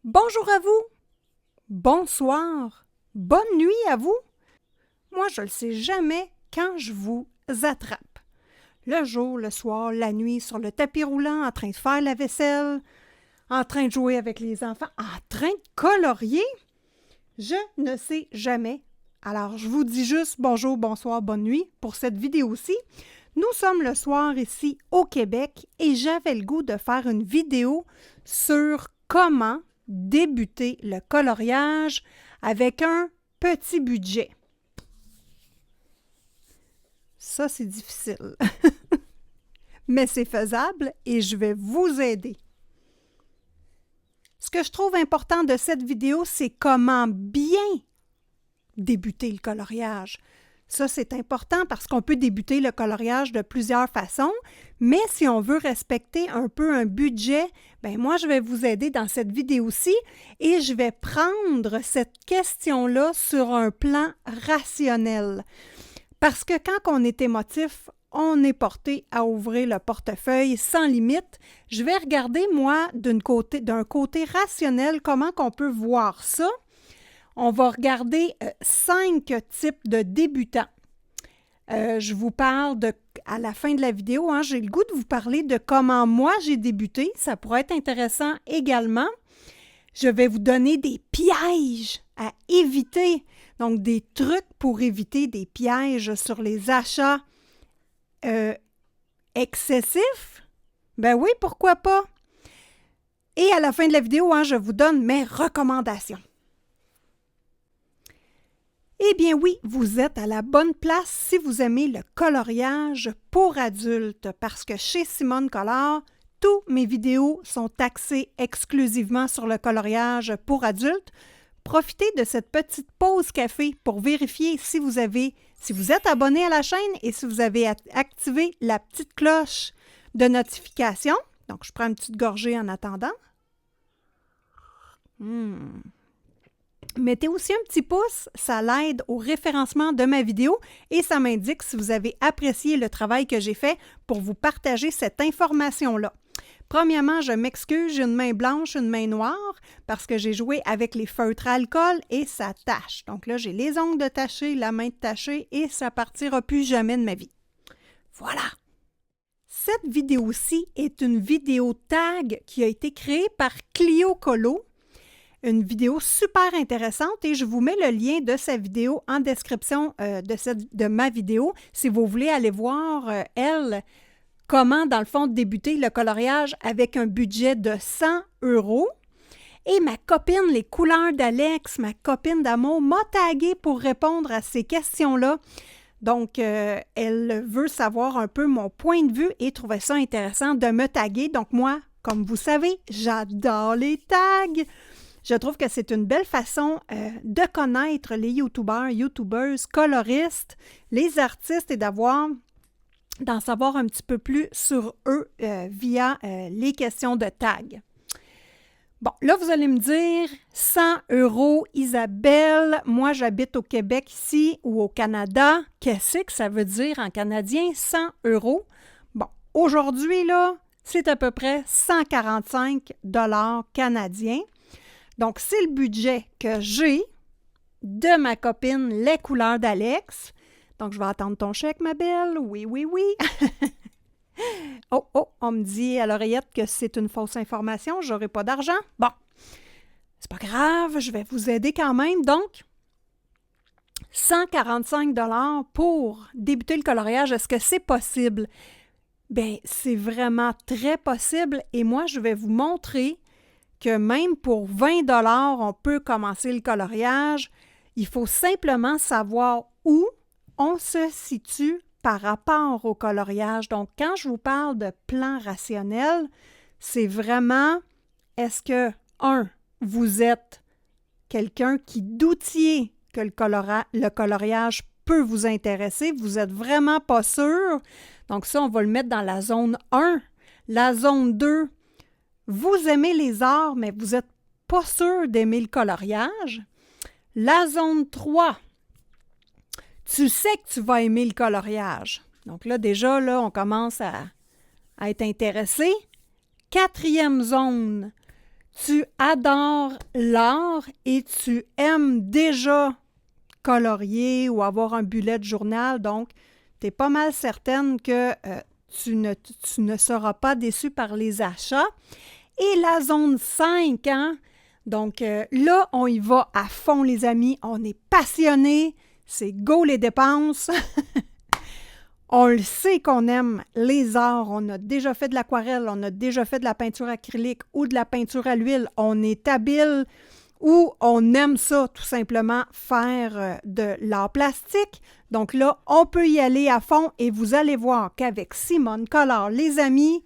Bonjour à vous, bonsoir, bonne nuit à vous. Moi, je ne le sais jamais quand je vous attrape. Le jour, le soir, la nuit, sur le tapis roulant, en train de faire la vaisselle, en train de jouer avec les enfants, en train de colorier. Je ne sais jamais. Alors, je vous dis juste bonjour, bonsoir, bonne nuit pour cette vidéo-ci. Nous sommes le soir ici au Québec et j'avais le goût de faire une vidéo sur comment débuter le coloriage avec un petit budget. Ça, c'est difficile. Mais c'est faisable et je vais vous aider. Ce que je trouve important de cette vidéo, c'est comment bien débuter le coloriage. Ça, c'est important parce qu'on peut débuter le coloriage de plusieurs façons, mais si on veut respecter un peu un budget, bien moi, je vais vous aider dans cette vidéo-ci et je vais prendre cette question-là sur un plan rationnel. Parce que quand on est émotif, on est porté à ouvrir le portefeuille sans limite. Je vais regarder, moi, d'un côté rationnel, comment qu'on peut voir ça. On va regarder 5 types de débutants. Je vous parle à la fin de la vidéo, j'ai le goût de vous parler de comment moi j'ai débuté. Ça pourrait être intéressant également. Je vais vous donner des pièges à éviter. Donc, des trucs pour éviter des pièges sur les achats excessifs. Ben oui, pourquoi pas? Et à la fin de la vidéo, je vous donne mes recommandations. Eh bien oui, vous êtes à la bonne place si vous aimez le coloriage pour adultes, parce que chez Simone Color, toutes mes vidéos sont axées exclusivement sur le coloriage pour adultes. Profitez de cette petite pause café pour vérifier si vous êtes abonné à la chaîne et si vous avez activé la petite cloche de notification. Donc, je prends une petite gorgée en attendant. Mettez aussi un petit pouce, ça l'aide au référencement de ma vidéo et ça m'indique si vous avez apprécié le travail que j'ai fait pour vous partager cette information-là. Premièrement, je m'excuse, j'ai une main blanche, une main noire parce que j'ai joué avec les feutres à alcool et ça tache. Donc là, j'ai les ongles tachés, la main tachée et ça partira plus jamais de ma vie. Voilà! Cette vidéo-ci est une vidéo tag qui a été créée par Clio Colo. Une vidéo super intéressante et je vous mets le lien de sa vidéo en description de ma vidéo si vous voulez aller voir, comment, dans le fond, débuter le coloriage avec un budget de 100 €. Et ma copine, les couleurs d'Alex, ma copine d'amour, m'a taguée pour répondre à ces questions-là. Donc, elle veut savoir un peu mon point de vue et trouvait ça intéressant de me taguer. Donc, moi, comme vous savez, j'adore les tags. Je trouve que c'est une belle façon de connaître les youtubeuses, coloristes, les artistes et d'en savoir un petit peu plus sur eux via les questions de tag. Bon, là, vous allez me dire 100 €, Isabelle, moi j'habite au Québec ici ou au Canada. Qu'est-ce que ça veut dire en canadien, 100 €? Bon, aujourd'hui, là, c'est à peu près 145 $ canadiens. Donc, c'est le budget que j'ai de ma copine Les couleurs d'Alex. Donc, je vais attendre ton chèque, ma belle. Oui, oui, oui. Oh, on me dit à l'oreillette que c'est une fausse information. Je n'aurai pas d'argent. Bon, c'est pas grave. Je vais vous aider quand même. Donc, 145 $ pour débuter le coloriage. Est-ce que c'est possible? Bien, c'est vraiment très possible. Et moi, je vais vous montrer que même pour 20 $, on peut commencer le coloriage. Il faut simplement savoir où on se situe par rapport au coloriage. Donc, quand je vous parle de plan rationnel, c'est vraiment, est-ce que, vous êtes quelqu'un qui doutiez que le coloriage peut vous intéresser, vous n'êtes vraiment pas sûr. Donc, ça, on va le mettre dans la zone 1. La zone 2, vous aimez les arts, mais vous n'êtes pas sûr d'aimer le coloriage. La zone 3, tu sais que tu vas aimer le coloriage. Donc là, déjà, là, on commence à être intéressé. 4e zone, tu adores l'art et tu aimes déjà colorier ou avoir un bullet journal, donc tu es pas mal certaine que tu ne seras pas déçu par les achats. Et la zone 5, hein? Donc là, on y va à fond, les amis. On est passionnés. C'est go les dépenses. On le sait qu'on aime les arts. On a déjà fait de l'aquarelle, on a déjà fait de la peinture acrylique ou de la peinture à l'huile. On est habile ou on aime ça, tout simplement, faire de l'art plastique. Donc là, on peut y aller à fond et vous allez voir qu'avec Simone Collard, les amis,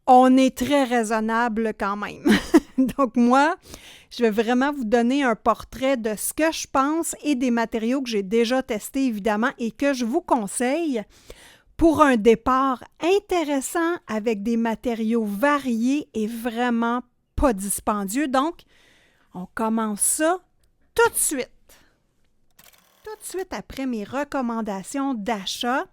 on est très raisonnable quand même. Donc moi, je vais vraiment vous donner un portrait de ce que je pense et des matériaux que j'ai déjà testés, évidemment, et que je vous conseille pour un départ intéressant avec des matériaux variés et vraiment pas dispendieux. Donc, on commence ça tout de suite. Tout de suite après mes recommandations d'achat,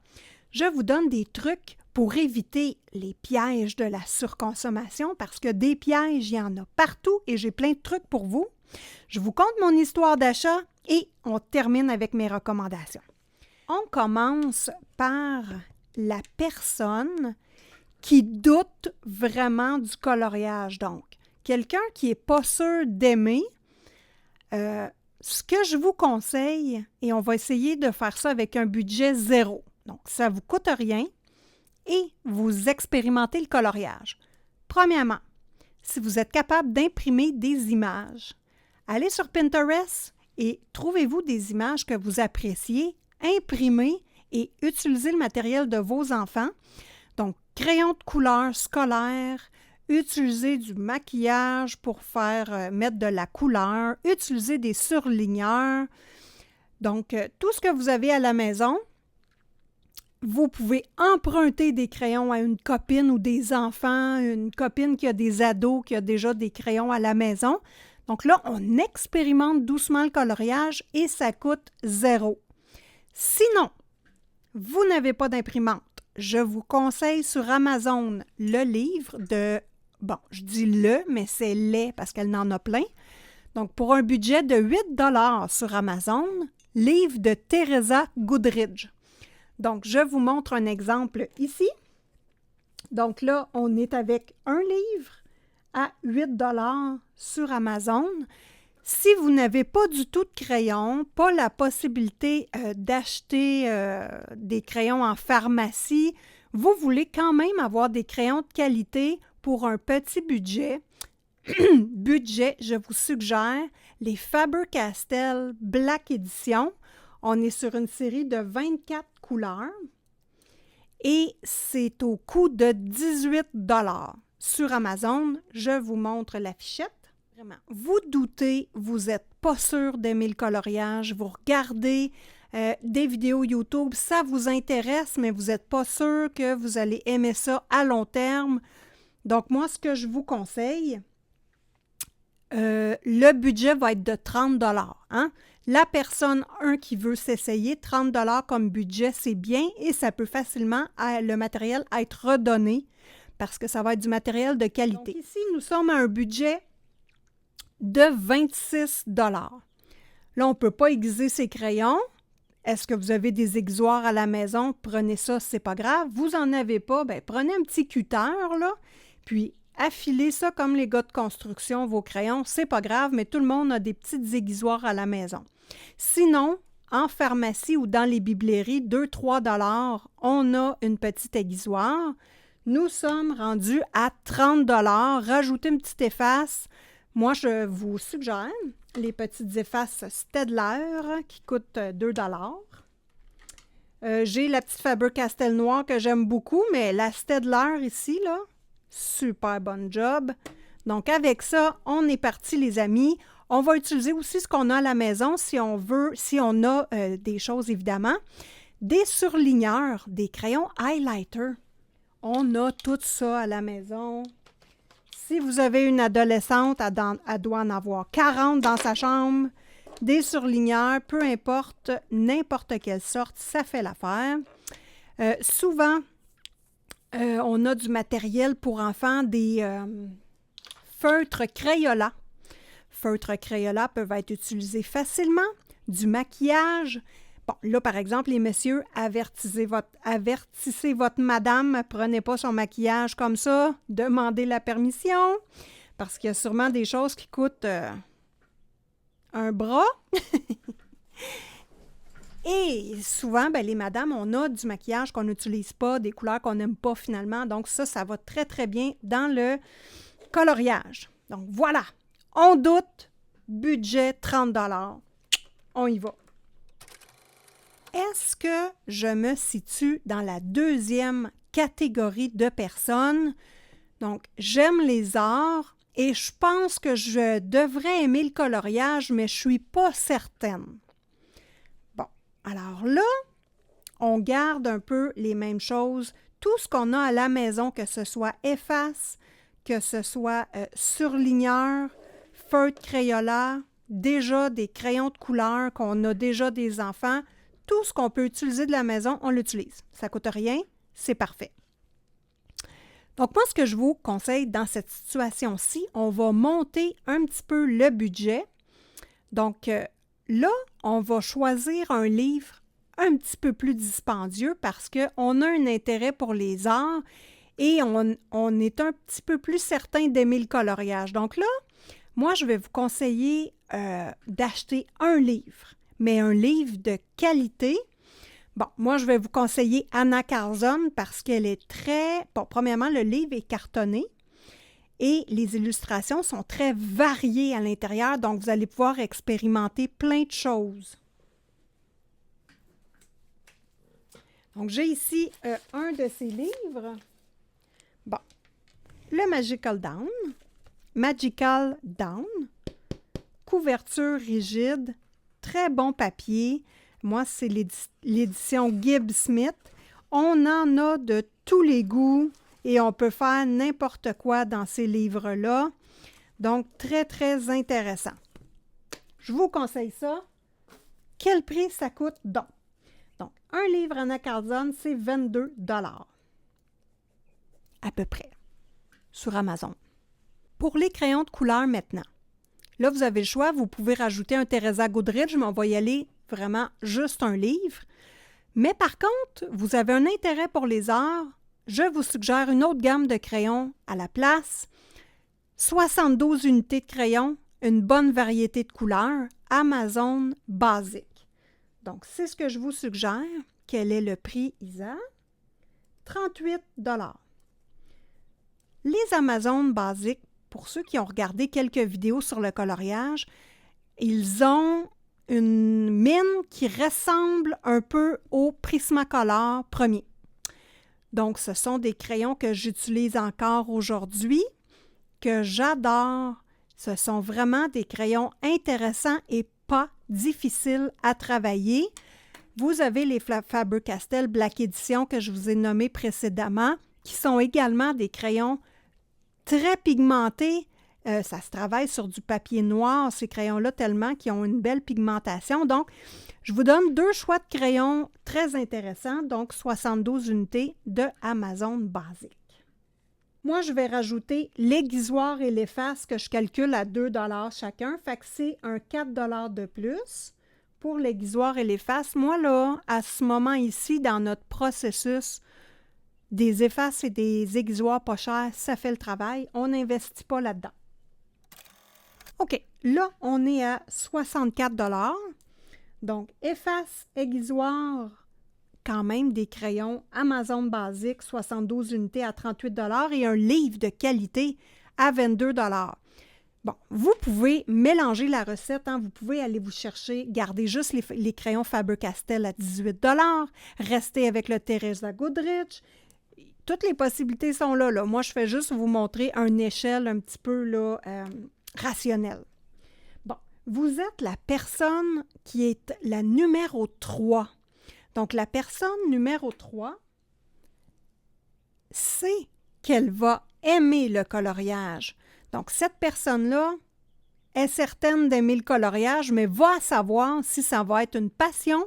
je vous donne des trucs pour éviter les pièges de la surconsommation, parce que des pièges, il y en a partout et j'ai plein de trucs pour vous. Je vous conte mon histoire d'achat et on termine avec mes recommandations. On commence par la personne qui doute vraiment du coloriage. Donc, quelqu'un qui n'est pas sûr d'aimer, ce que je vous conseille, et on va essayer de faire ça avec un budget zéro. Donc, ça ne vous coûte rien et vous expérimentez le coloriage. Premièrement, si vous êtes capable d'imprimer des images, allez sur Pinterest et trouvez-vous des images que vous appréciez, imprimez et utilisez le matériel de vos enfants. Donc, crayons de couleur scolaire, utilisez du maquillage pour mettre de la couleur, utilisez des surligneurs. Donc, tout ce que vous avez à la maison, vous pouvez emprunter des crayons à une copine ou des enfants, une copine qui a des ados, qui a déjà des crayons à la maison. Donc là, on expérimente doucement le coloriage et ça coûte zéro. Sinon, vous n'avez pas d'imprimante. Je vous conseille sur Amazon le livre de, bon, je dis le, mais c'est les parce qu'elle en a plein. Donc, pour un budget de 8$ sur Amazon, livre de Teresa Goodridge. Donc, je vous montre un exemple ici. Donc là, on est avec un livre à 8$ sur Amazon. Si vous n'avez pas du tout de crayon, pas la possibilité d'acheter des crayons en pharmacie, vous voulez quand même avoir des crayons de qualité pour un petit budget. Budget, je vous suggère les Faber-Castell Black Edition. On est sur une série de 24 couleurs et c'est au coût de 18$ sur Amazon. Je vous montre l'affichette. Vraiment, vous doutez, vous n'êtes pas sûr d'aimer le coloriage, vous regardez des vidéos YouTube, ça vous intéresse, mais vous n'êtes pas sûr que vous allez aimer ça à long terme. Donc moi, ce que je vous conseille, le budget va être de 30$. Hein? La personne, qui veut s'essayer, 30$ comme budget, c'est bien et ça peut facilement, le matériel, être redonné parce que ça va être du matériel de qualité. Donc ici, nous sommes à un budget de 26$. Là, on ne peut pas aiguiser ses crayons. Est-ce que vous avez des aiguisoirs à la maison? Prenez ça, c'est pas grave. Vous n'en avez pas, bien, prenez un petit cutter, là, puis affilez ça comme les gars de construction, vos crayons, c'est pas grave, mais tout le monde a des petites aiguisoirs à la maison. Sinon, en pharmacie ou dans les bibliothèques, 2-3$, on a une petite aiguisoire. Nous sommes rendus à 30$. Rajoutez une petite efface. Moi, je vous suggère les petites effaces Staedtler qui coûtent 2$. J'ai la petite Faber-Castell noire que j'aime beaucoup, mais la Staedtler ici, là, super bon job. Donc, avec ça, on est parti, les amis. On va utiliser aussi ce qu'on a à la maison si on veut, si on a des choses, évidemment. Des surligneurs, des crayons highlighter. On a tout ça à la maison. Si vous avez une adolescente, elle doit en avoir 40 dans sa chambre. Des surligneurs, peu importe, n'importe quelle sorte, ça fait l'affaire. Souvent, on a du matériel pour enfants, des feutre Crayola. Feutres Crayola peuvent être utilisés facilement, du maquillage. Bon, là, par exemple, les messieurs, avertissez votre madame, prenez pas son maquillage comme ça, demandez la permission, parce qu'il y a sûrement des choses qui coûtent un bras. Et souvent, les madames, on a du maquillage qu'on n'utilise pas, des couleurs qu'on n'aime pas finalement, donc ça va très, très bien dans le coloriage. Donc voilà, on doute, budget 30 $. On y va. Est-ce que je me situe dans la deuxième catégorie de personnes? Donc, j'aime les arts et je pense que je devrais aimer le coloriage, mais je ne suis pas certaine. Bon, alors là, on garde un peu les mêmes choses. Tout ce qu'on a à la maison, que ce soit efface, que ce soit surligneur, feutre Crayola, déjà des crayons de couleur, qu'on a déjà des enfants, tout ce qu'on peut utiliser de la maison, on l'utilise. Ça ne coûte rien, c'est parfait. Donc moi, ce que je vous conseille dans cette situation-ci, on va monter un petit peu le budget. Donc là, on va choisir un livre un petit peu plus dispendieux parce qu'on a un intérêt pour les arts et on est un petit peu plus certain d'aimer le coloriage. Donc là, moi, je vais vous conseiller d'acheter un livre, mais un livre de qualité. Bon, moi, je vais vous conseiller Anna Carlson parce qu'elle est très... Bon, premièrement, le livre est cartonné et les illustrations sont très variées à l'intérieur, donc vous allez pouvoir expérimenter plein de choses. Donc, j'ai ici un de ces livres. Bon, le Magical Down, couverture rigide, très bon papier. Moi, c'est l'édition Gibbs Smith. On en a de tous les goûts et on peut faire n'importe quoi dans ces livres-là. Donc, très, très intéressant. Je vous conseille ça. Quel prix ça coûte donc? Donc, un livre Anna Carlson, c'est 22 $. À peu près. Sur Amazon. Pour les crayons de couleur maintenant. Là, vous avez le choix. Vous pouvez rajouter un Teresa Goodrich, mais on va y aller vraiment juste un livre. Mais par contre, vous avez un intérêt pour les arts, je vous suggère une autre gamme de crayons à la place. 72 unités de crayons, une bonne variété de couleurs, Amazon basique. Donc, c'est ce que je vous suggère. Quel est le prix, Isa? 38 $. Les Amazon basiques, pour ceux qui ont regardé quelques vidéos sur le coloriage, ils ont une mine qui ressemble un peu au Prismacolor premier. Donc, ce sont des crayons que j'utilise encore aujourd'hui, que j'adore. Ce sont vraiment des crayons intéressants et pas difficiles à travailler. Vous avez les Faber-Castell Black Edition que je vous ai nommés précédemment, qui sont également des crayons très pigmentés. Ça se travaille sur du papier noir, ces crayons-là, tellement qu'ils ont une belle pigmentation. Donc, je vous donne deux choix de crayons très intéressants, donc 72 unités de Amazon basique. Moi, je vais rajouter l'aiguisoire et l'efface que je calcule à 2 $ chacun, fait que c'est un 4 $ de plus pour l'aiguisoire et l'efface. Moi, là, à ce moment ici, dans notre processus, des effaces et des aiguisoirs pas chers, ça fait le travail. On n'investit pas là-dedans. OK, là, on est à 64 $. Donc, efface, aiguisoire, quand même des crayons Amazon basique, 72 unités à 38 $ et un livre de qualité à 22 $. Bon, vous pouvez mélanger la recette, hein, vous pouvez aller vous chercher, garder juste les crayons Faber-Castell à 18 $, rester avec le Teresa Goodrich. Toutes les possibilités sont là. Moi, je fais juste vous montrer une échelle un petit peu là, rationnelle. Bon, vous êtes la personne qui est la numéro 3. Donc, la personne numéro 3 sait qu'elle va aimer le coloriage. Donc, cette personne-là est certaine d'aimer le coloriage, mais va savoir si ça va être une passion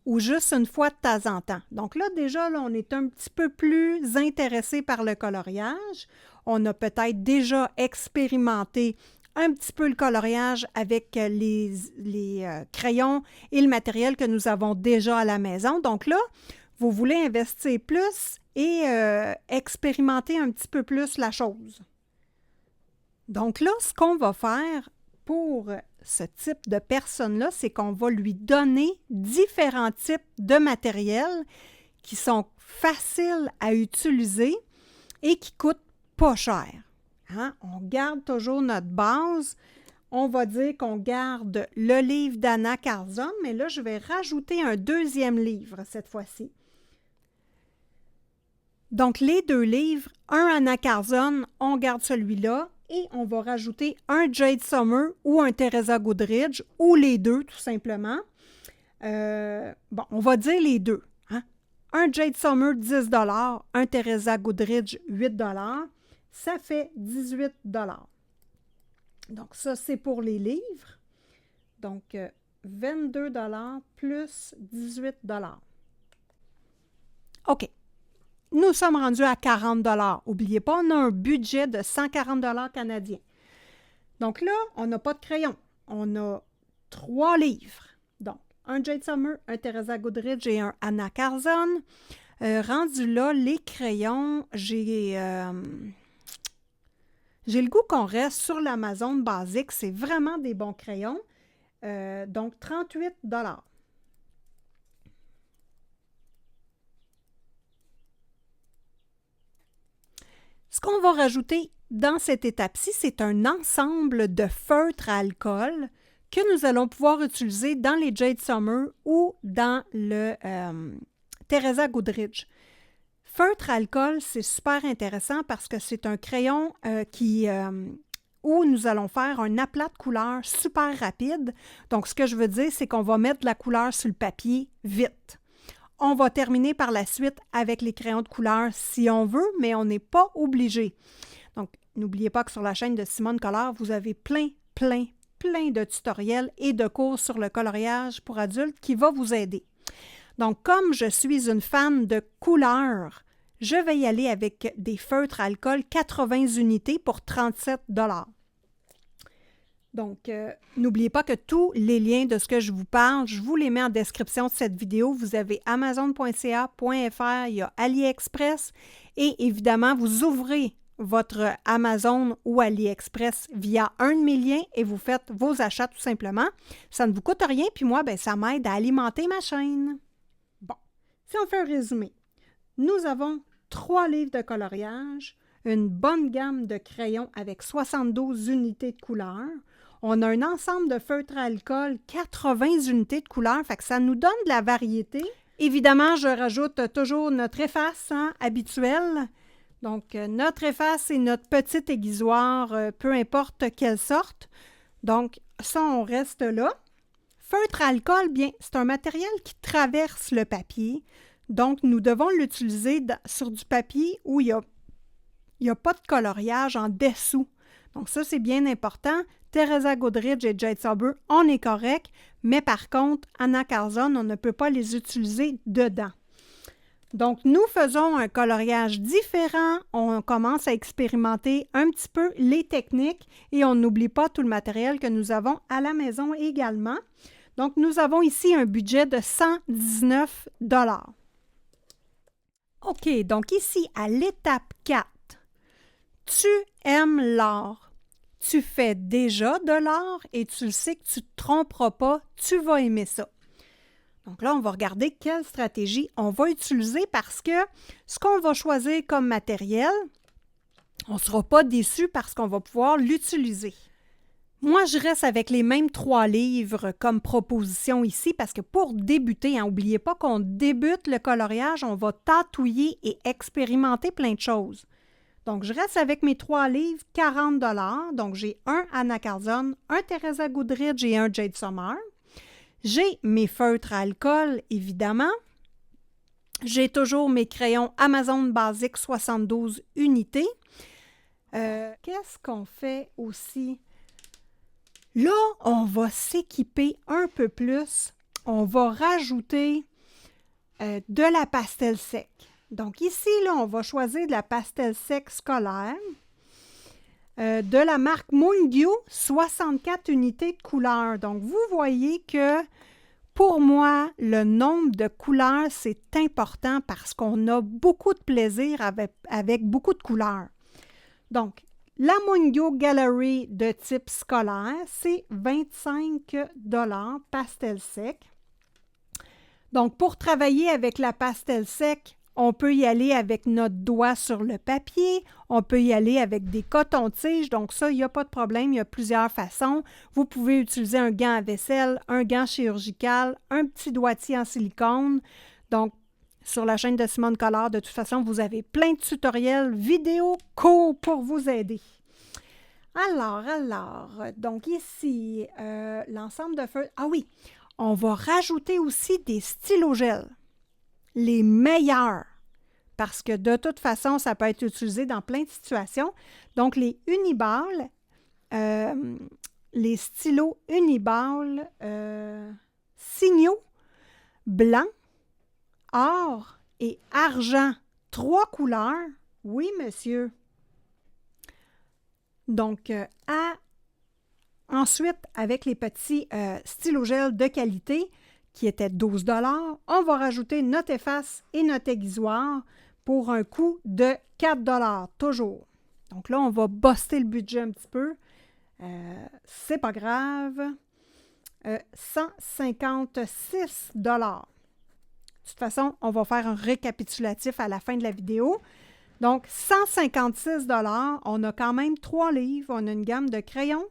ou juste une fois de temps en temps. Donc là, déjà, là, on est un petit peu plus intéressé par le coloriage. on a peut-être déjà expérimenté un petit peu le coloriage avec les crayons et le matériel que nous avons déjà à la maison. Donc là, vous voulez investir plus et expérimenter un petit peu plus la chose. Donc là, ce qu'on va faire pour ce type de personne-là, c'est qu'on va lui donner différents types de matériel qui sont faciles à utiliser et qui ne coûtent pas cher. Hein? On garde toujours notre base. On va dire qu'on garde le livre d'Anna Carzon, mais là, je vais rajouter un deuxième livre cette fois-ci. Donc, les deux livres, un Anna Carzon, on garde celui-là et on va rajouter un Jade Summer ou un Teresa Goodridge ou les deux, tout simplement. Bon, on va dire les deux. Hein? Un Jade Summer, 10 $, un Teresa Goodridge, 8 $. Ça fait 18 $. Donc, ça, c'est pour les livres. Donc, 22 $ plus 18 $. OK. Nous sommes rendus à 40 $. N'oubliez pas, on a un budget de 140 $ canadiens. Donc là, on n'a pas de crayon. On a 3 livres. Donc, un Jade Summer, un Teresa Goodridge et un Anna Carzon. Rendu là, les crayons, j'ai le goût qu'on reste sur l'Amazon basique. C'est vraiment des bons crayons. Donc, 38 $. Ce qu'on va rajouter dans cette étape-ci, c'est un ensemble de feutres à alcool que nous allons pouvoir utiliser dans les Jade Summer ou dans le Teresa Goodridge. Feutre à alcool, c'est super intéressant parce que c'est un crayon où nous allons faire un aplat de couleur super rapide. Donc, ce que je veux dire, c'est qu'on va mettre de la couleur sur le papier vite. On va terminer par la suite avec les crayons de couleur si on veut, mais on n'est pas obligé. Donc, n'oubliez pas que sur la chaîne de Simone Color, vous avez plein de tutoriels et de cours sur le coloriage pour adultes qui va vous aider. Donc, comme je suis une fan de couleurs, je vais y aller avec des feutres à alcool 80 unités pour 37 $. Donc, n'oubliez pas que tous les liens de ce que je vous parle, je vous les mets en description de cette vidéo. Vous avez amazon.ca.fr, il y a AliExpress et évidemment, vous ouvrez votre Amazon ou AliExpress via un de mes liens et vous faites vos achats tout simplement. Ça ne vous coûte rien, puis moi, ça m'aide à alimenter ma chaîne. Bon, si on fait un résumé, nous avons 3 livres de coloriage, une bonne gamme de crayons avec 72 unités de couleur. On a un ensemble de feutres à alcool, 80 unités de couleur, fait que ça nous donne de la variété. Évidemment, je rajoute toujours notre efface habituel. Donc, notre efface et notre petit aiguisoir, peu importe quelle sorte. Donc, ça, on reste là. Feutre à alcool, bien, c'est un matériel qui traverse le papier. Donc, nous devons l'utiliser sur du papier où il n'y a pas de coloriage en dessous. Donc, ça, c'est bien important. Teresa Goodridge et Jade Summer, on est correct, mais par contre, Anna Carzon, on ne peut pas les utiliser dedans. Donc, nous faisons un coloriage différent. On commence à expérimenter un petit peu les techniques et on n'oublie pas tout le matériel que nous avons à la maison également. Donc, nous avons ici un budget de 119 $. OK, donc ici, à l'étape 4, tu aimes l'art. Tu fais déjà de l'art et tu le sais que tu ne te tromperas pas, tu vas aimer ça. Donc là, on va regarder quelle stratégie on va utiliser parce que ce qu'on va choisir comme matériel, on ne sera pas déçu parce qu'on va pouvoir l'utiliser. Moi, je reste avec les mêmes 3 livres comme proposition ici parce que pour débuter, n'oubliez pas qu'on débute le coloriage, on va tatouiller et expérimenter plein de choses. Donc, je reste avec mes 3 livres, 40 $. Donc, j'ai un Anna Carzon, un Teresa Goodridge et un Jade Summer. J'ai mes feutres à alcool, évidemment. J'ai toujours mes crayons Amazon basique 72 unités. Qu'est-ce qu'on fait aussi? Là, on va s'équiper un peu plus. On va rajouter de la pastel sec. Donc ici, là, on va choisir de la pastel sec scolaire. de la marque Mungyo, 64 unités de couleurs. Donc, vous voyez que pour moi, le nombre de couleurs, c'est important parce qu'on a beaucoup de plaisir avec beaucoup de couleurs. Donc, la Mungyo Gallery de type scolaire, c'est 25 $ pastel sec. Donc, pour travailler avec la pastel sec, on peut y aller avec notre doigt sur le papier, on peut y aller avec des cotons-tiges, donc ça, il n'y a pas de problème, il y a plusieurs façons. Vous pouvez utiliser un gant à vaisselle, un gant chirurgical, un petit doigtier en silicone. Donc, sur la chaîne de Simone Collard, de toute façon, vous avez plein de tutoriels vidéo courts pour vous aider. Alors, donc ici, l'ensemble de feuilles. Ah oui, on va rajouter aussi des stylos-gel. Les meilleurs, parce que de toute façon, ça peut être utilisé dans plein de situations. Donc, les Uniball, les stylos Uniball signaux, blanc, or et argent. 3 couleurs. Oui, monsieur. Donc, ensuite, avec les petits stylos-gel de qualité, qui était 12 $, on va rajouter notre efface et notre aiguisoire pour un coût de 4 $, toujours. Donc là, on va buster le budget un petit peu. C'est pas grave. 156 $. De toute façon, on va faire un récapitulatif à la fin de la vidéo. Donc, 156 $, on a quand même 3 livres, on a une gamme de crayons,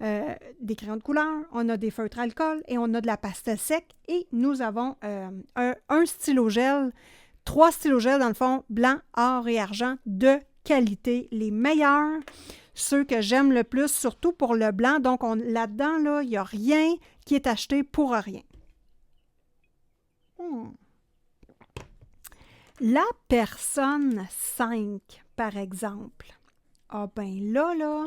des crayons de couleur, on a des feutres alcool et on a de la pastel sec et nous avons un stylo-gel, 3 stylos-gel dans le fond, blanc, or et argent de qualité, les meilleurs, ceux que j'aime le plus, surtout pour le blanc. Donc, là-dedans, là, il n'y a rien qui est acheté pour rien. La personne 5, par exemple, ah ben là,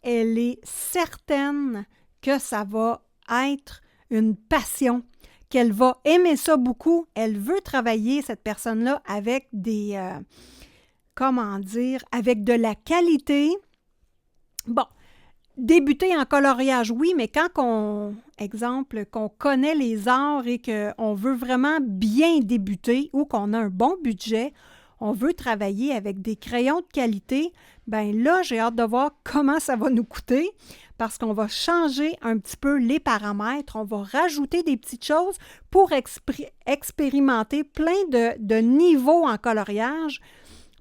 elle est certaine que ça va être une passion, qu'elle va aimer ça beaucoup. Elle veut travailler, cette personne-là, avec des, avec de la qualité. Bon, débuter en coloriage, oui, mais quand qu'on connaît les arts et qu'on veut vraiment bien débuter ou qu'on a un bon budget, on veut travailler avec des crayons de qualité, bien là, j'ai hâte de voir comment ça va nous coûter parce qu'on va changer un petit peu les paramètres, on va rajouter des petites choses pour expérimenter plein de niveaux en coloriage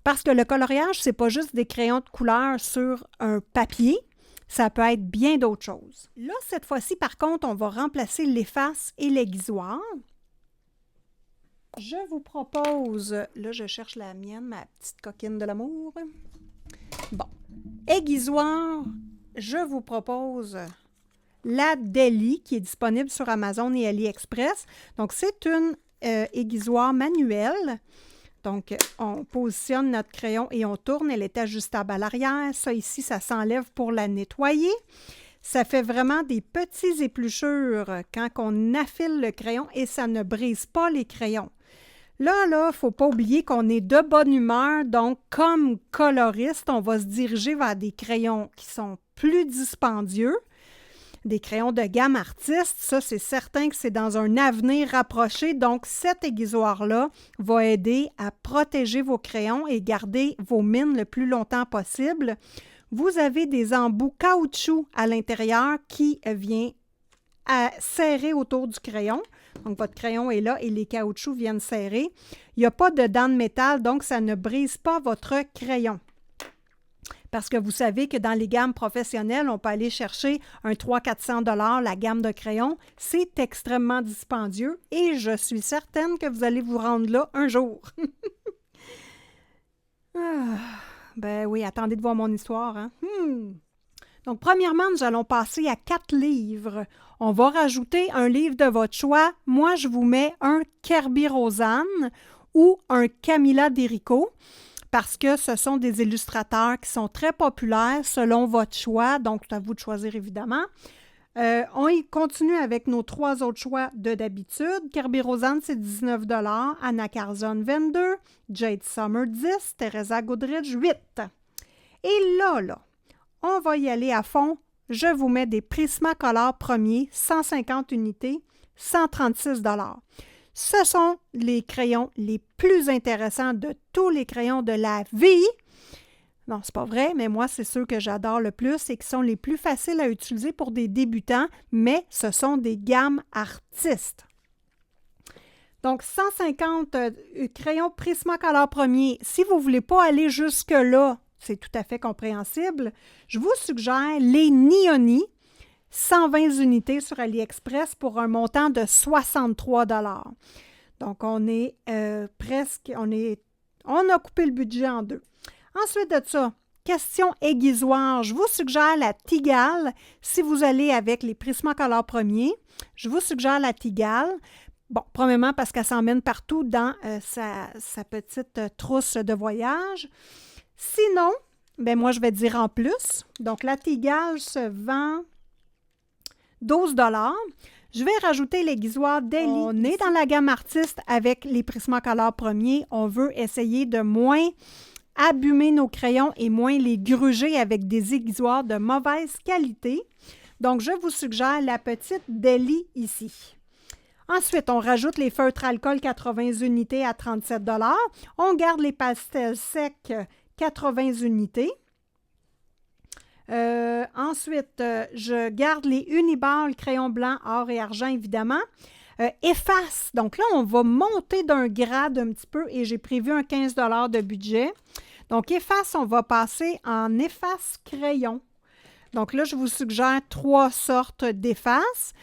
parce que le coloriage, c'est pas juste des crayons de couleur sur un papier, ça peut être bien d'autres choses. Là, cette fois-ci, par contre, on va remplacer l'efface et l'aiguisoire. Je vous propose, là je cherche la mienne, ma petite coquine de l'amour. Bon, aiguisoire, je vous propose la Deli qui est disponible sur Amazon et AliExpress. Donc c'est une aiguisoire manuelle. Donc on positionne notre crayon et on tourne, elle est ajustable à l'arrière. Ça ici, ça s'enlève pour la nettoyer. Ça fait vraiment des petits épluchures quand on affile le crayon et ça ne brise pas les crayons. Là, il ne faut pas oublier qu'on est de bonne humeur, donc comme coloriste, on va se diriger vers des crayons qui sont plus dispendieux, des crayons de gamme artiste. Ça, c'est certain que c'est dans un avenir rapproché, donc cette aiguisoire-là va aider à protéger vos crayons et garder vos mines le plus longtemps possible. Vous avez des embouts caoutchouc à l'intérieur qui vient à serrer autour du crayon. Donc, votre crayon est là et les caoutchoucs viennent serrer. Il n'y a pas de dents de métal, donc ça ne brise pas votre crayon. Parce que vous savez que dans les gammes professionnelles, on peut aller chercher un 300-400 $, la gamme de crayons. C'est extrêmement dispendieux et je suis certaine que vous allez vous rendre là un jour. Ben oui, attendez de voir mon histoire, hein? Donc, premièrement, nous allons passer à 4 livres. On va rajouter un livre de votre choix. Moi, je vous mets un Kerby Rosanne ou un Camilla Derico parce que ce sont des illustrateurs qui sont très populaires selon votre choix. Donc, c'est à vous de choisir, évidemment. On y continue avec nos 3 autres choix de d'habitude. Kerby Rosanne, c'est 19 $. Anna Carzon, 22 $. Jade Summer, 10 $. Teresa Goodrich, 8 $. Et là, on va y aller à fond. Je vous mets des Prismacolor premiers, 150 unités, 136 $. Ce sont les crayons les plus intéressants de tous les crayons de la vie. Non, c'est pas vrai, mais moi, c'est ceux que j'adore le plus et qui sont les plus faciles à utiliser pour des débutants, mais ce sont des gammes artistes. Donc, 150 crayons Prismacolor premier. Si vous ne voulez pas aller jusque-là, c'est tout à fait compréhensible, je vous suggère les Neoni, 120 unités sur AliExpress pour un montant de 63 $. Donc, on est presque, on a coupé le budget en deux. Ensuite de ça, question aiguisoire, je vous suggère la Tigale. Si vous allez avec les Prismacolor premiers, je vous suggère la Tigale. Bon, premièrement, parce qu'elle s'emmène partout dans sa petite trousse de voyage. Sinon, ben moi, je vais dire en plus. Donc, la Tigale se vend 12 $. Je vais rajouter l'aiguisoire Deli. On est dans la gamme artiste avec les Prismacolor premiers. On veut essayer de moins abîmer nos crayons et moins les gruger avec des aiguisoirs de mauvaise qualité. Donc, je vous suggère la petite Deli ici. Ensuite, on rajoute les feutres alcool 80 unités à 37 $. On garde les pastels secs 80 unités. Ensuite, je garde les Uniball crayons blancs, or et argent, évidemment. Efface. Donc là, on va monter d'un grade un petit peu et j'ai prévu un 15 $ de budget. Donc, efface, on va passer en efface crayon. Donc là, je vous suggère 3 sortes d'efface.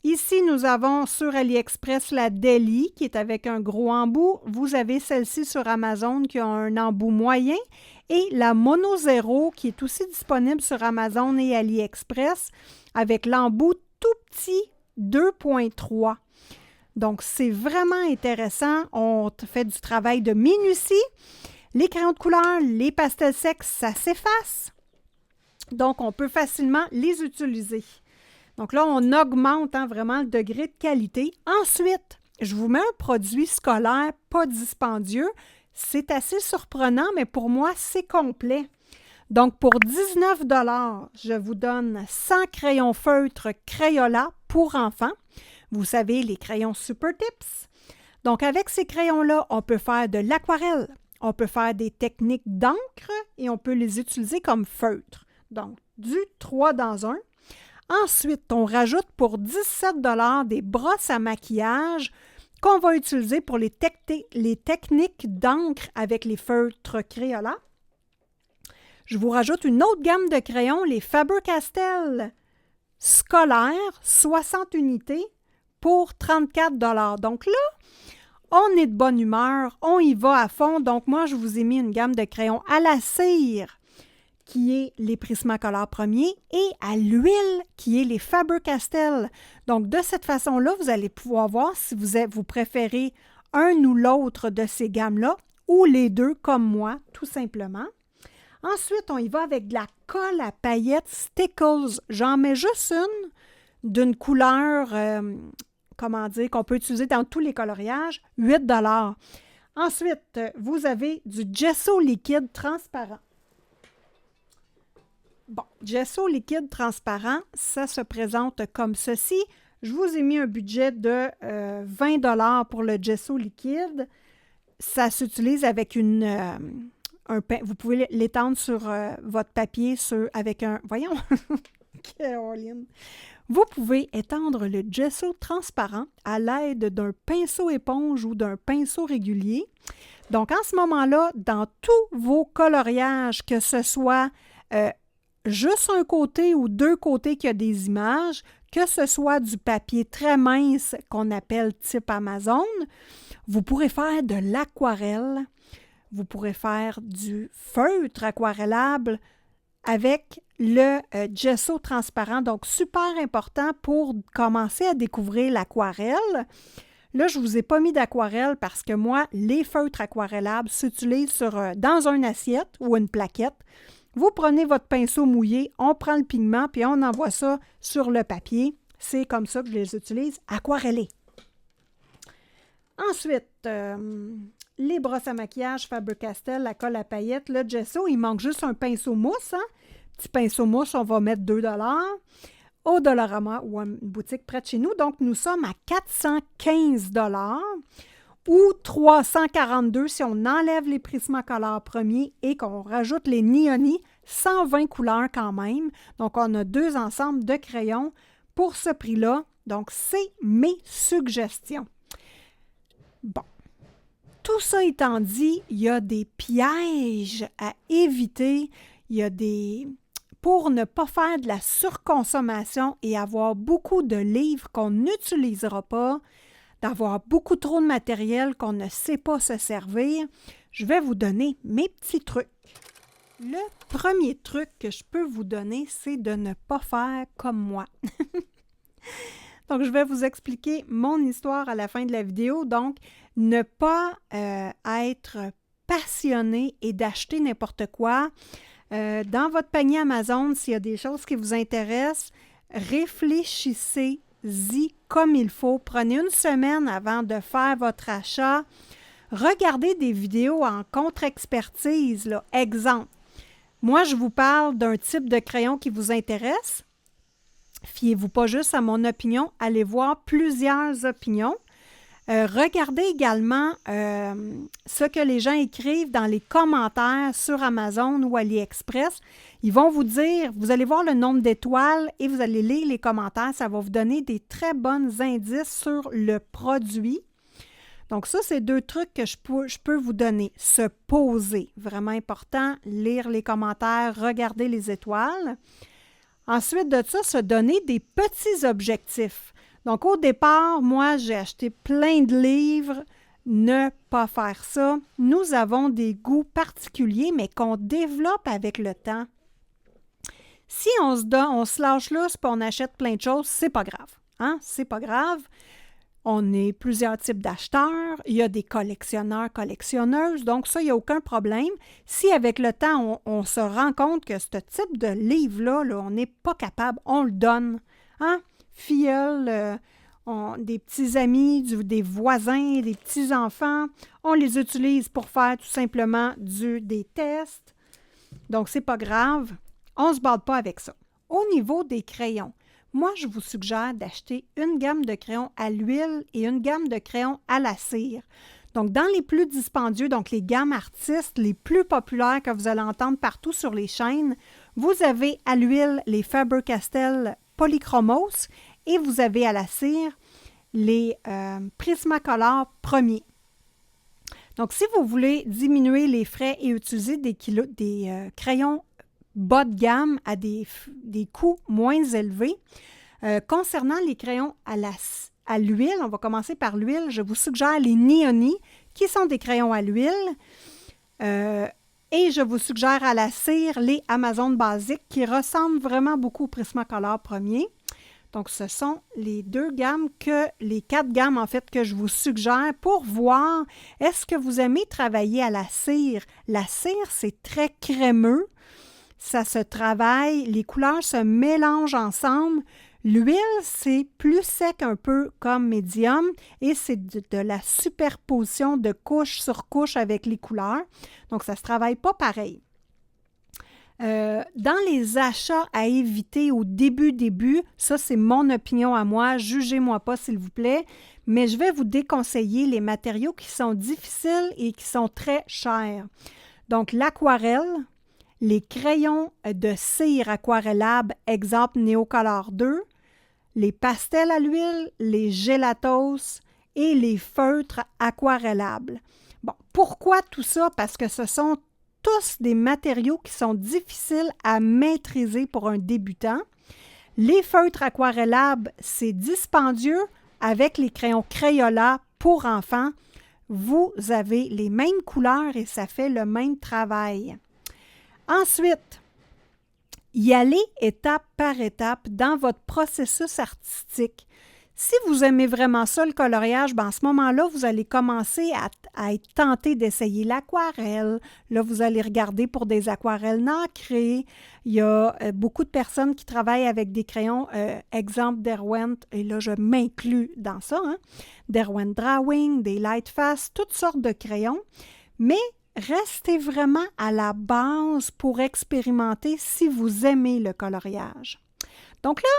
Ici, nous avons sur AliExpress la Deli qui est avec un gros embout. Vous avez celle-ci sur Amazon qui a un embout moyen et la Mono Zero qui est aussi disponible sur Amazon et AliExpress avec l'embout tout petit 2.3. Donc, c'est vraiment intéressant. On fait du travail de minutie. Les crayons de couleur, les pastels secs, ça s'efface. Donc, on peut facilement les utiliser. Donc là, on augmente vraiment le degré de qualité. Ensuite, je vous mets un produit scolaire pas dispendieux. C'est assez surprenant, mais pour moi, c'est complet. Donc, pour 19 $, je vous donne 100 crayons feutres Crayola pour enfants. Vous savez, les crayons Super Tips. Donc, avec ces crayons-là, on peut faire de l'aquarelle. On peut faire des techniques d'encre et on peut les utiliser comme feutre. Donc, du 3 dans 1. Ensuite, on rajoute pour 17 $ des brosses à maquillage qu'on va utiliser pour les techniques d'encre avec les feutres Crayola. Je vous rajoute une autre gamme de crayons, les Faber-Castell scolaires, 60 unités pour 34 $. Donc là, on est de bonne humeur, on y va à fond. Donc moi, je vous ai mis une gamme de crayons à la cire qui est les Prismacolor premiers, et à l'huile, qui est les Faber-Castell. Donc, de cette façon-là, vous allez pouvoir voir si vous préférez un ou l'autre de ces gammes-là, ou les deux, comme moi, tout simplement. Ensuite, on y va avec de la colle à paillettes Stickles. J'en mets juste une d'une couleur, qu'on peut utiliser dans tous les coloriages, 8 $. Ensuite, vous avez du gesso liquide transparent. Bon, gesso liquide transparent, ça se présente comme ceci. Je vous ai mis un budget de 20 $ pour le gesso liquide. Ça s'utilise avec vous pouvez l'étendre sur votre papier avec un... Voyons! Caroline! Vous pouvez étendre le gesso transparent à l'aide d'un pinceau éponge ou d'un pinceau régulier. Donc, en ce moment-là, dans tous vos coloriages, que ce soit juste un côté ou deux côtés qui a des images, que ce soit du papier très mince qu'on appelle type Amazon, vous pourrez faire de l'aquarelle, vous pourrez faire du feutre aquarellable avec le gesso transparent. Donc, super important pour commencer à découvrir l'aquarelle. Là, je ne vous ai pas mis d'aquarelle parce que moi, les feutres aquarellables s'utilisent dans une assiette ou une plaquette. Vous prenez votre pinceau mouillé, on prend le pigment, puis on envoie ça sur le papier. C'est comme ça que je les utilise, aquarellés. Ensuite, les brosses à maquillage Faber-Castell, la colle à paillettes, le gesso, il manque juste un pinceau mousse. Hein? Petit pinceau mousse, on va mettre 2 au Dollarama ou à une boutique près de chez nous. Donc, nous sommes à 415 ou 342 si on enlève les Prismacolor premiers et qu'on rajoute les Neoni, 120 couleurs quand même. Donc, on a 2 ensembles de crayons pour ce prix-là. Donc, c'est mes suggestions. Bon. Tout ça étant dit, il y a des pièges à éviter. Il y a des... Pour ne pas faire de la surconsommation et avoir beaucoup de livres qu'on n'utilisera pas, d'avoir beaucoup trop de matériel qu'on ne sait pas se servir, je vais vous donner mes petits trucs. Le premier truc que je peux vous donner, c'est de ne pas faire comme moi. Donc, je vais vous expliquer mon histoire à la fin de la vidéo. Donc, ne pas être passionné et d'acheter n'importe quoi. Dans votre panier Amazon, s'il y a des choses qui vous intéressent, réfléchissez-y comme il faut. Prenez une semaine avant de faire votre achat. Regardez des vidéos en contre-expertise. Là. Exemple, moi, je vous parle d'un type de crayon qui vous intéresse. Fiez-vous pas juste à mon opinion, allez voir plusieurs opinions. Regardez également ce que les gens écrivent dans les commentaires sur Amazon ou AliExpress. Ils vont vous dire, vous allez voir le nombre d'étoiles et vous allez lire les commentaires. Ça va vous donner des très bons indices sur le produit. Donc ça, c'est 2 trucs que je peux vous donner. Se poser, vraiment important, lire les commentaires, regarder les étoiles. Ensuite de ça, se donner des petits objectifs. Donc, au départ, moi, j'ai acheté plein de livres. Ne pas faire ça. Nous avons des goûts particuliers, mais qu'on développe avec le temps. Si on se lâche là, et on achète plein de choses, c'est pas grave. Hein? C'est pas grave. On est plusieurs types d'acheteurs. Il y a des collectionneurs, collectionneuses. Donc, ça, il n'y a aucun problème. Si avec le temps, on se rend compte que ce type de livre-là, là, on n'est pas capable, on le donne. Hein? Filleul, des petits amis, des voisins, des petits-enfants, on les utilise pour faire tout simplement des tests. Donc, c'est pas grave. On ne se bat pas avec ça. Au niveau des crayons, moi, je vous suggère d'acheter une gamme de crayons à l'huile et une gamme de crayons à la cire. Donc, dans les plus dispendieux, donc les gammes artistes les plus populaires que vous allez entendre partout sur les chaînes, vous avez à l'huile les Faber-Castell Polychromos et vous avez à la cire les Prismacolor premiers. Donc, si vous voulez diminuer les frais et utiliser des crayons bas de gamme à des coûts moins élevés, concernant les crayons à l'huile, on va commencer par l'huile, je vous suggère les Neoni, qui sont des crayons à l'huile, et je vous suggère à la cire les Amazon basiques, qui ressemblent vraiment beaucoup au Prismacolor premier. Donc, ce sont les 4 gammes, en fait, que je vous suggère pour voir, est-ce que vous aimez travailler à la cire? La cire, c'est très crémeux. Ça se travaille, les couleurs se mélangent ensemble. L'huile, c'est plus sec un peu comme médium et c'est de la superposition de couche sur couche avec les couleurs. Donc, ça ne se travaille pas pareil. Dans les achats à éviter au début, ça c'est mon opinion à moi, jugez-moi pas s'il vous plaît, mais je vais vous déconseiller les matériaux qui sont difficiles et qui sont très chers. Donc l'aquarelle, les crayons de cire aquarellables, exemple Neocolor 2, les pastels à l'huile, les gélatos et les feutres aquarellables. Bon, pourquoi tout ça? Parce que ce sont tous des matériaux qui sont difficiles à maîtriser pour un débutant. Les feutres aquarellables, c'est dispendieux avec les crayons Crayola pour enfants. Vous avez les mêmes couleurs et ça fait le même travail. Ensuite, y aller étape par étape dans votre processus artistique. Si vous aimez vraiment ça, le coloriage, ben, à ce moment-là, vous allez commencer à être tenté d'essayer l'aquarelle. Là, vous allez regarder pour des aquarelles nacrées. Il y a beaucoup de personnes qui travaillent avec des crayons, exemple Derwent, et là, je m'inclus dans ça, hein? Derwent Drawing, des Lightfast, toutes sortes de crayons. Mais restez vraiment à la base pour expérimenter si vous aimez le coloriage. Donc là,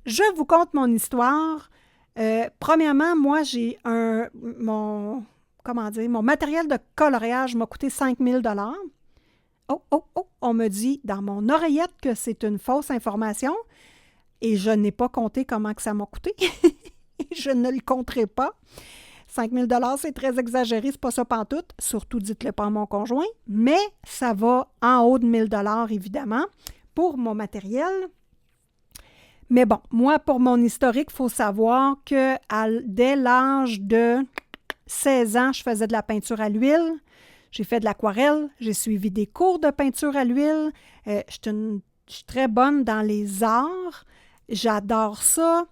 je vous conte mon histoire. Premièrement, moi, j'ai mon matériel de coloriage m'a coûté 5 000 $. Oh, oh, oh, on me dit dans mon oreillette que c'est une fausse information et je n'ai pas compté comment que ça m'a coûté. Je ne le compterai pas. 5 000 $, c'est très exagéré, c'est pas ça pantoute. Surtout, dites-le pas à mon conjoint, mais ça va en haut de 1 000 $, évidemment, pour mon matériel. Mais bon, moi, pour mon historique, il faut savoir que dès l'âge de 16 ans, je faisais de la peinture à l'huile, j'ai fait de l'aquarelle, j'ai suivi des cours de peinture à l'huile, je suis très bonne dans les arts, j'adore ça.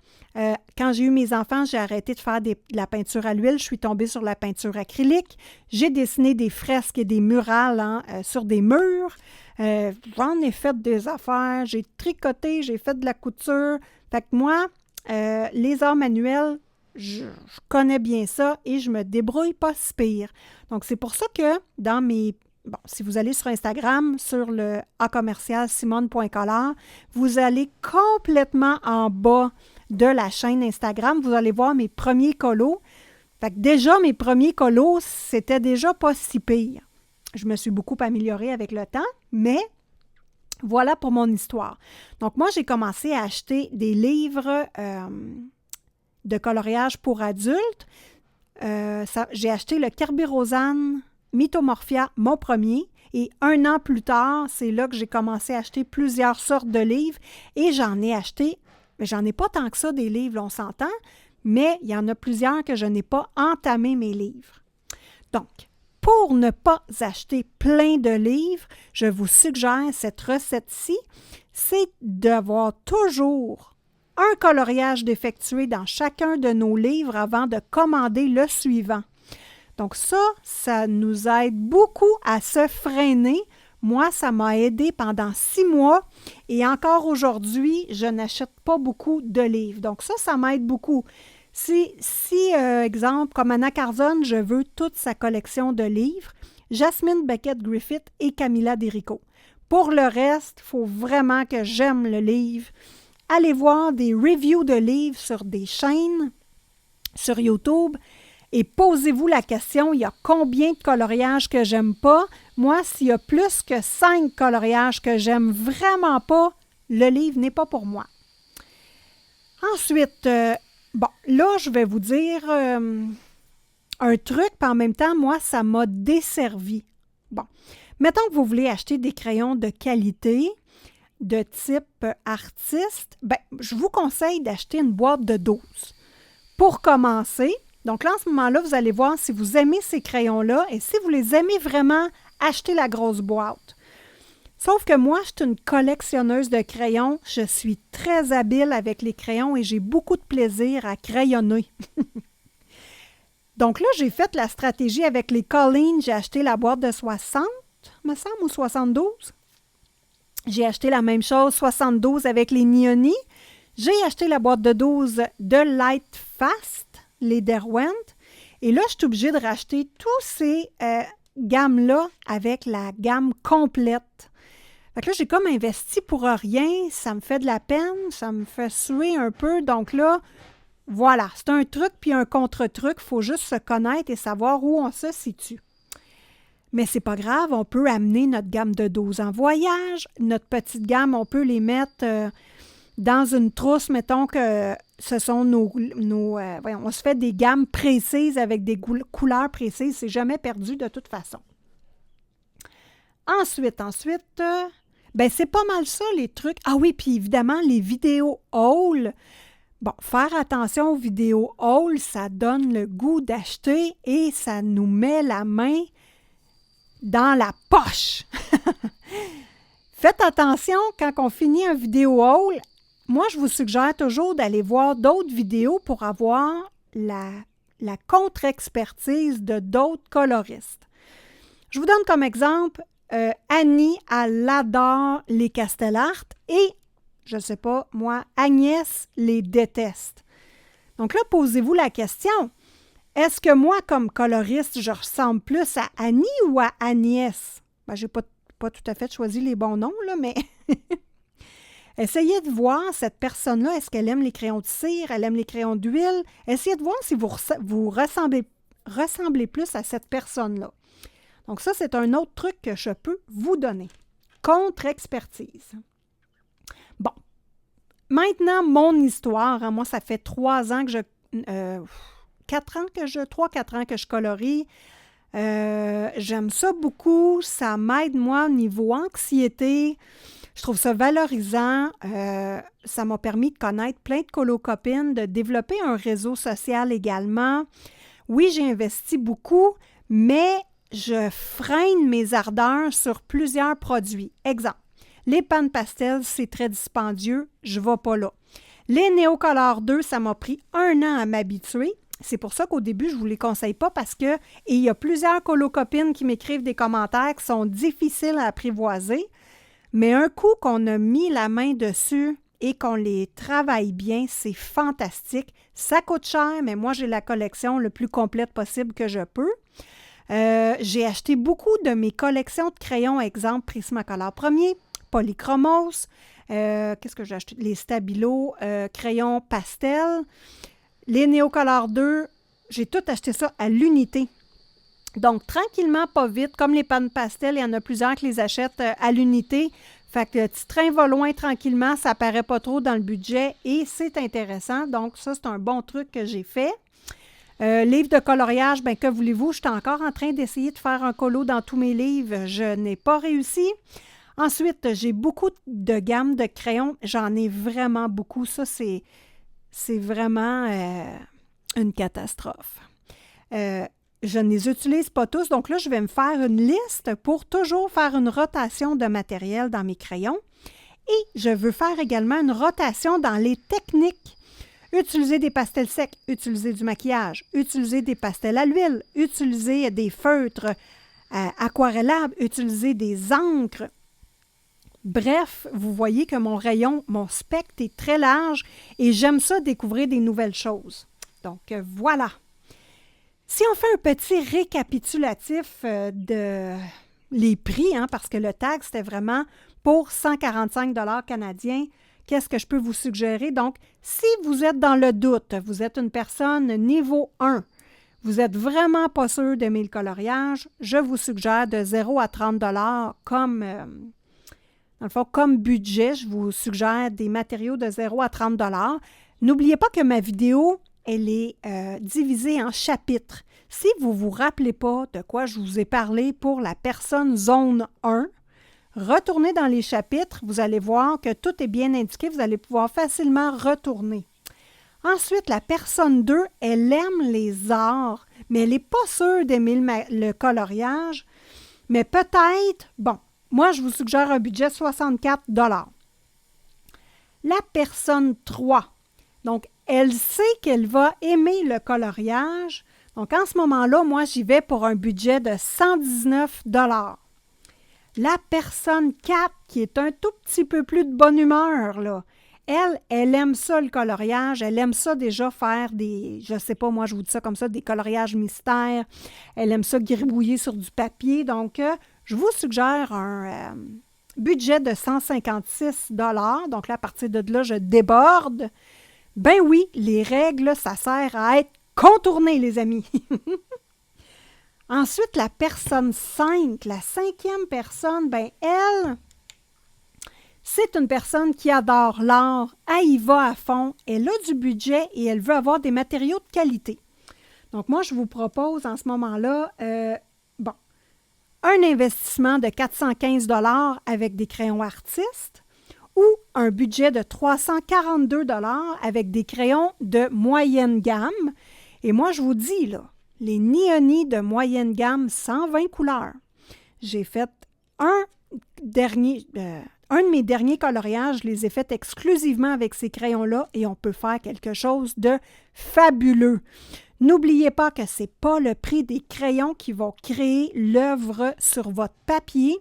Quand j'ai eu mes enfants, j'ai arrêté de faire de la peinture à l'huile, je suis tombée sur la peinture acrylique, j'ai dessiné des fresques et des murales sur des murs. J'en ai fait des affaires, j'ai tricoté, j'ai fait de la couture. Fait que moi, les arts manuels, je connais bien ça et je me débrouille pas si pire. Donc, c'est pour ça que dans mes... Bon, si vous allez sur Instagram, sur le A-commercial simone.collard, vous allez complètement en bas de la chaîne Instagram, vous allez voir mes premiers colos. Fait que déjà, mes premiers colos, c'était déjà pas si pire. Je me suis beaucoup améliorée avec le temps, mais voilà pour mon histoire. Donc, moi, j'ai commencé à acheter des livres de coloriage pour adultes. J'ai acheté le Kerberosan Mythomorphia, mon premier, et 1 an plus tard, c'est là que j'ai commencé à acheter plusieurs sortes de livres et j'en ai acheté, mais j'en ai pas tant que ça des livres, on s'entend, mais il y en a plusieurs que je n'ai pas entamé mes livres. Donc, pour ne pas acheter plein de livres, je vous suggère cette recette-ci, c'est d'avoir toujours un coloriage d'effectuer dans chacun de nos livres avant de commander le suivant. Donc ça nous aide beaucoup à se freiner. Moi, ça m'a aidé pendant 6 mois et encore aujourd'hui, je n'achète pas beaucoup de livres. Donc ça m'aide beaucoup. Si exemple, comme Anna Carzone, je veux toute sa collection de livres, Jasmine Beckett-Griffith et Camilla Derico. Pour le reste, il faut vraiment que j'aime le livre. Allez voir des reviews de livres sur des chaînes, sur YouTube, et posez-vous la question, il y a combien de coloriages que j'aime pas? Moi, s'il y a plus que 5 coloriages que j'aime vraiment pas, le livre n'est pas pour moi. Ensuite, bon, là, je vais vous dire un truc, puis en même temps, moi, ça m'a desservi. Bon, mettons que vous voulez acheter des crayons de qualité, de type artiste, bien, je vous conseille d'acheter une boîte de 12. Pour commencer, donc là, en ce moment-là, vous allez voir si vous aimez ces crayons-là et si vous les aimez vraiment, achetez la grosse boîte. Sauf que moi, je suis une collectionneuse de crayons. Je suis très habile avec les crayons et j'ai beaucoup de plaisir à crayonner. Donc là, j'ai fait la stratégie avec les Colleen. J'ai acheté la boîte de 60, me semble, ou 72. J'ai acheté la même chose, 72 avec les Neoni. J'ai acheté la boîte de 12 de Lightfast, les Derwent. Et là, je suis obligée de racheter tous ces gammes-là avec la gamme complète. Fait que là, j'ai comme investi pour rien. Ça me fait de la peine, ça me fait suer un peu. Donc là, voilà, c'est un truc puis un contre-truc. Il faut juste se connaître et savoir où on se situe. Mais c'est pas grave, on peut amener notre gamme de 12 en voyage. Notre petite gamme, on peut les mettre dans une trousse. Mettons que ce sont on se fait des gammes précises avec des couleurs précises. C'est jamais perdu de toute façon. Ensuite, ben c'est pas mal ça, les trucs. Ah oui, puis évidemment, les vidéos haul. Bon, faire attention aux vidéos haul, ça donne le goût d'acheter et ça nous met la main dans la poche. Faites attention, quand on finit un vidéo haul, moi, je vous suggère toujours d'aller voir d'autres vidéos pour avoir la contre-expertise de d'autres coloristes. Je vous donne comme exemple, Annie, elle adore les Castellart et, je ne sais pas, moi, Agnès les déteste. Donc là, posez-vous la question, est-ce que moi, comme coloriste, je ressemble plus à Annie ou à Agnès? Ben, je n'ai pas tout à fait choisi les bons noms, là, mais essayez de voir cette personne-là, est-ce qu'elle aime les crayons de cire, elle aime les crayons d'huile? Essayez de voir si vous ressemblez plus à cette personne-là. Donc ça, c'est un autre truc que je peux vous donner. Contre-expertise. Bon. Maintenant, mon histoire. Hein, moi, ça fait 3 ans que je... 3-4 ans que je colorie. J'aime ça beaucoup. Ça m'aide, moi, au niveau anxiété. Je trouve ça valorisant. Ça m'a permis de connaître plein de colocopines, de développer un réseau social également. Oui, j'ai investi beaucoup, mais je freine mes ardeurs sur plusieurs produits. Exemple, les pans pastels, c'est très dispendieux, je ne vais pas là. Les Neocolor 2, ça m'a pris 1 an à m'habituer. C'est pour ça qu'au début, je ne vous les conseille pas parce que et il y a plusieurs colocopines qui m'écrivent des commentaires qui sont difficiles à apprivoiser. Mais un coup qu'on a mis la main dessus et qu'on les travaille bien, c'est fantastique. Ça coûte cher, mais moi, j'ai la collection le plus complète possible que je peux. J'ai acheté beaucoup de mes collections de crayons, exemple Prismacolor 1er, Polychromos, qu'est-ce que j'ai acheté? Les Stabilo, crayons pastel, les Neocolor 2, j'ai tout acheté ça à l'unité. Donc, tranquillement, pas vite, comme les pans pastel, il y en a plusieurs qui les achètent à l'unité. Fait que le petit train va loin tranquillement, ça paraît pas trop dans le budget et c'est intéressant. Donc, ça, c'est un bon truc que j'ai fait. Livre de coloriage, bien, que voulez-vous? Je suis encore en train d'essayer de faire un colo dans tous mes livres. Je n'ai pas réussi. Ensuite, j'ai beaucoup de gammes de crayons. J'en ai vraiment beaucoup. Ça, c'est vraiment une catastrophe. Je ne les utilise pas tous. Donc là, je vais me faire une liste pour toujours faire une rotation de matériel dans mes crayons. Et je veux faire également une rotation dans les techniques. Utiliser des pastels secs, utiliser du maquillage, utiliser des pastels à l'huile, utiliser des feutres aquarellables, utiliser des encres. Bref, vous voyez que mon rayon, mon spectre est très large et j'aime ça découvrir des nouvelles choses. Donc, voilà. Si on fait un petit récapitulatif de les prix, hein, parce que le tag, c'était vraiment pour 145 $ canadiens, qu'est-ce que je peux vous suggérer? Donc, si vous êtes dans le doute, vous êtes une personne niveau 1, vous n'êtes vraiment pas sûr d'aimer le coloriage, je vous suggère de 0 à 30 $ comme, dans le fond, comme budget, je vous suggère des matériaux de 0 à 30 $. N'oubliez pas que ma vidéo, elle est divisée en chapitres. Si vous ne vous rappelez pas de quoi je vous ai parlé pour la personne zone 1, retournez dans les chapitres, vous allez voir que tout est bien indiqué, vous allez pouvoir facilement retourner. Ensuite, la personne 2, elle aime les arts, mais elle n'est pas sûre d'aimer le coloriage, mais peut-être, bon, moi je vous suggère un budget de 64 $. La personne 3, donc elle sait qu'elle va aimer le coloriage, donc en ce moment-là, moi j'y vais pour un budget de 119 $. La personne 4, qui est un tout petit peu plus de bonne humeur, là, elle aime ça le coloriage, elle aime ça déjà faire des, je sais pas, moi je vous dis ça comme ça, des coloriages mystères, elle aime ça gribouiller sur du papier, donc je vous suggère un budget de 156 $, donc là, à partir de là, je déborde. Ben oui, les règles, ça sert à être contourné, les amis. Ensuite, la personne 5, la 5e personne, ben elle, c'est une personne qui adore l'art, elle y va à fond, elle a du budget et elle veut avoir des matériaux de qualité. Donc moi, je vous propose en ce moment-là, un investissement de 415 $ avec des crayons artistes ou un budget de 342 $ avec des crayons de moyenne gamme. Et moi, je vous dis, là, les Neoni de moyenne gamme, 120 couleurs. J'ai fait un de mes derniers coloriages, je les ai faits exclusivement avec ces crayons-là et on peut faire quelque chose de fabuleux. N'oubliez pas que ce n'est pas le prix des crayons qui va créer l'œuvre sur votre papier.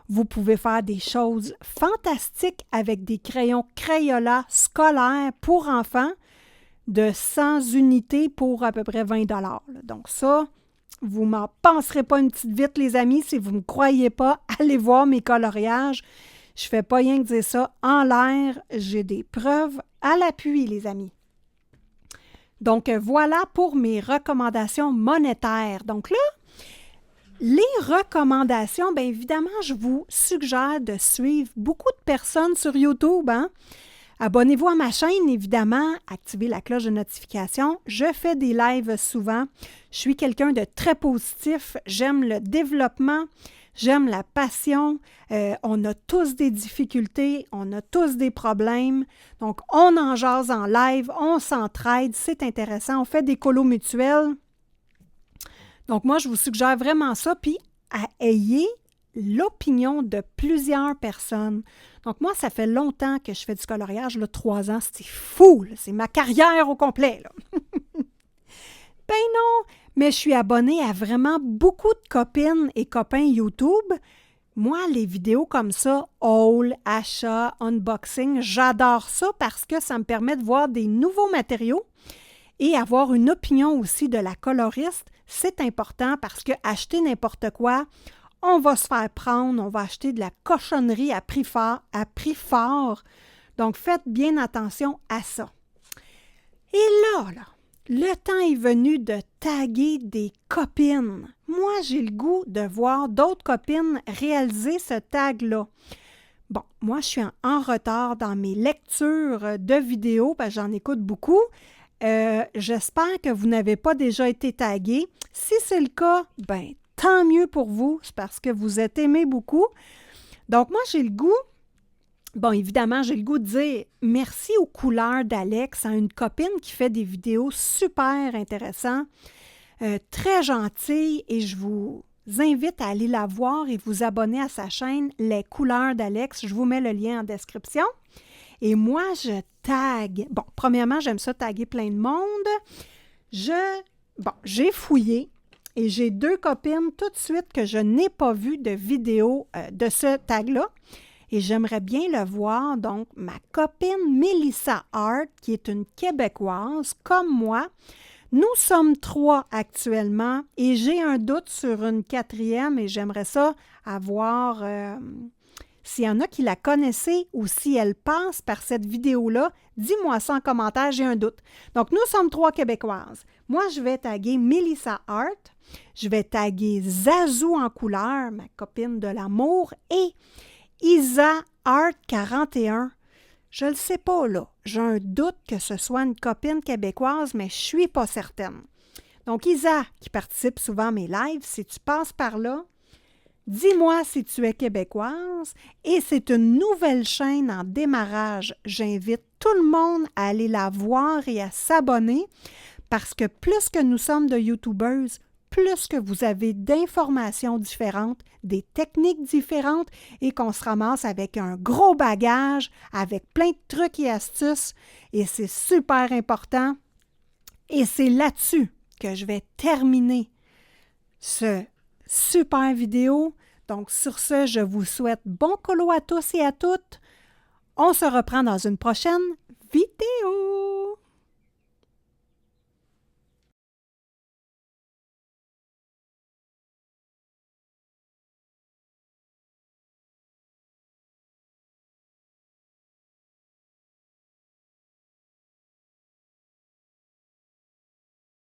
Vous pouvez faire des choses fantastiques avec des crayons Crayola scolaires pour enfants de 100 unités pour à peu près 20 $. Donc ça, vous m'en penserez pas une petite vite, les amis. Si vous ne me croyez pas, allez voir mes coloriages. Je ne fais pas rien que dire ça en l'air. J'ai des preuves à l'appui, les amis. Donc, voilà pour mes recommandations monétaires. Donc là, les recommandations, bien évidemment, je vous suggère de suivre beaucoup de personnes sur YouTube. Abonnez-vous à ma chaîne, évidemment, activez la cloche de notification. Je fais des lives souvent. Je suis quelqu'un de très positif. J'aime le développement, j'aime la passion. On a tous des difficultés, on a tous des problèmes. Donc, on en jase en live, on s'entraide, c'est intéressant. On fait des colos mutuels. Donc, moi, je vous suggère vraiment ça, puis ayez l'opinion de plusieurs personnes. Donc, moi, ça fait longtemps que je fais du coloriage, là, 3 ans, c'est fou, là, c'est ma carrière au complet, là. Ben non, mais je suis abonnée à vraiment beaucoup de copines et copains YouTube. Moi, les vidéos comme ça, haul, achat, unboxing, j'adore ça parce que ça me permet de voir des nouveaux matériaux et avoir une opinion aussi de la coloriste. C'est important parce que acheter n'importe quoi, on va se faire prendre, on va acheter de la cochonnerie à prix fort. Donc, faites bien attention à ça. Et là, le temps est venu de taguer des copines. Moi, j'ai le goût de voir d'autres copines réaliser ce tag-là. Bon, moi, je suis en retard dans mes lectures de vidéos, parce que j'en écoute beaucoup. J'espère que vous n'avez pas déjà été tagué. Si c'est le cas, ben tant mieux pour vous, c'est parce que vous êtes aimés beaucoup. Donc, moi, j'ai le goût, bon, évidemment, j'ai le goût de dire merci aux couleurs d'Alex, une copine qui fait des vidéos super intéressantes, très gentille, et je vous invite à aller la voir et vous abonner à sa chaîne Les couleurs d'Alex. Je vous mets le lien en description. Et moi, je tag. Bon, premièrement, j'aime ça taguer plein de monde. J'ai fouillé. Et j'ai 2 copines tout de suite que je n'ai pas vu de vidéo de ce tag-là. Et j'aimerais bien le voir. Donc, ma copine Melissa Hart, qui est une Québécoise comme moi. Nous sommes 3 actuellement et j'ai un doute sur une 4e et j'aimerais ça avoir... S'il y en a qui la connaissaient ou si elle passe par cette vidéo-là, dis-moi ça en commentaire, j'ai un doute. Donc, nous sommes 3 Québécoises. Moi, je vais taguer Melissa Hart, je vais taguer Zazou en couleur, ma copine de l'amour, et Isa Hart 41. Je le sais pas, là. J'ai un doute que ce soit une copine québécoise, mais je suis pas certaine. Donc, Isa, qui participe souvent à mes lives, si tu passes par là, dis-moi si tu es québécoise et c'est une nouvelle chaîne en démarrage. J'invite tout le monde à aller la voir et à s'abonner parce que plus que nous sommes de YouTubeuses, plus que vous avez d'informations différentes, des techniques différentes et qu'on se ramasse avec un gros bagage, avec plein de trucs et astuces et c'est super important. Et c'est là-dessus que je vais terminer ce super vidéo. Donc, sur ce, je vous souhaite bon colo à tous et à toutes. On se reprend dans une prochaine vidéo.